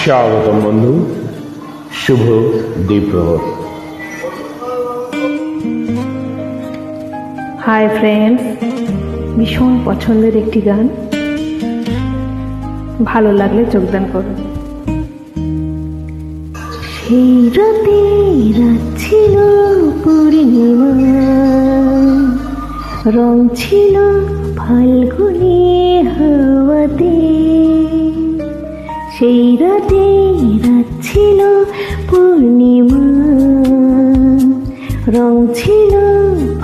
স্বাগতম বন্ধু, শুভ দ্বীপ্রহর। Hi friends, ভীষণ পছন্দের একটি গান, ভালো লাগলে যোগদান করুন। সেই রাতে রাত ছিল পূর্ণিমা, রং ছিল ফাল্গুনি হাওয়াতে। সেই রাতে রাত ছিল পূর্ণিমা, রং ছিল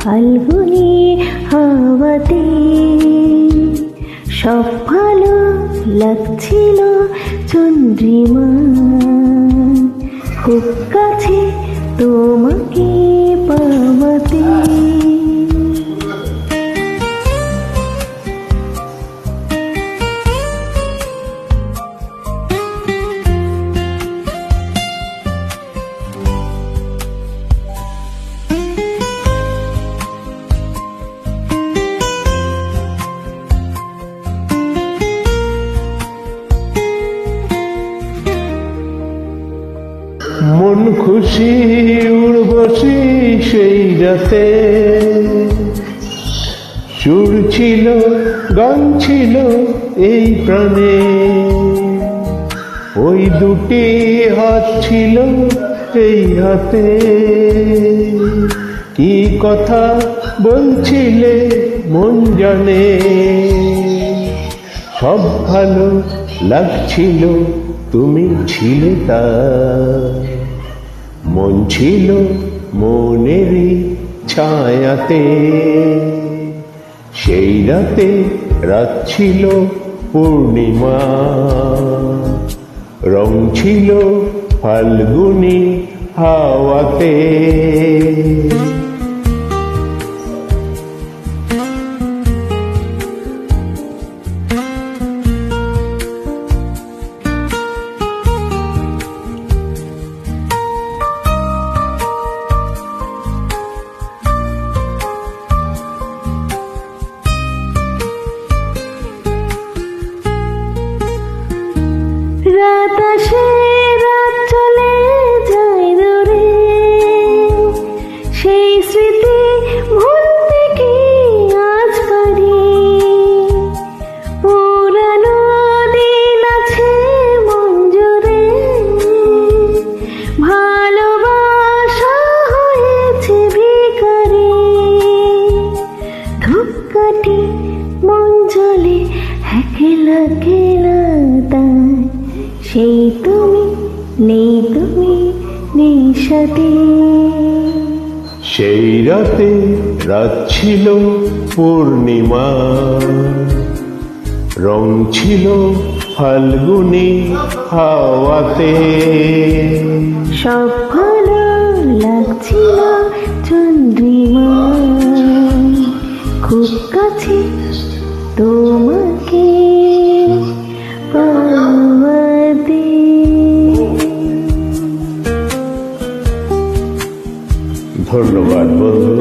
ফাল্গুনি হাওয়াতে। সব ভালো লাগছিল চন্দ্রিমা, খুব কাছে তোমাকে পাওয়াতে। মন খুশি উর্বশী সেই রাতে, সুর ছিল গান ছিল এই প্রাণে। ওই দুটি হাত ছিল এই হাতে, কি কথা বলছিলে মন জানে। সব ভালো লাগছিল, তুমি ছিলে তার। মন ছিল মনেরই ছায়াতে। সেই রাতে রাত ছিল পূর্ণিমা, রং ছিল ফাল্গুনি হাওয়াতে। রাত আসে রাত চলে যায় দূরে, সেই স্মৃতি ভুলতে কি আজ পারি। পুরানো দিন আছে মন জুড়ে, ভালোবাসা হয়েছে ভিখারি। ধূপকাঠি মন জ্বলে একলা একলা তাই। সেই তুমি নেই, তুমি নেই সাথে। সেই রাতে রাত ছিল পূর্ণিমা, রং ছিল ফাল্গুনি হাওয়াতে। সব ভালো লাগছিল চন্দ্রিমা, খুব কাছে তোমাকে পাওয়াতে। ধন্যবাদ বন্ধু।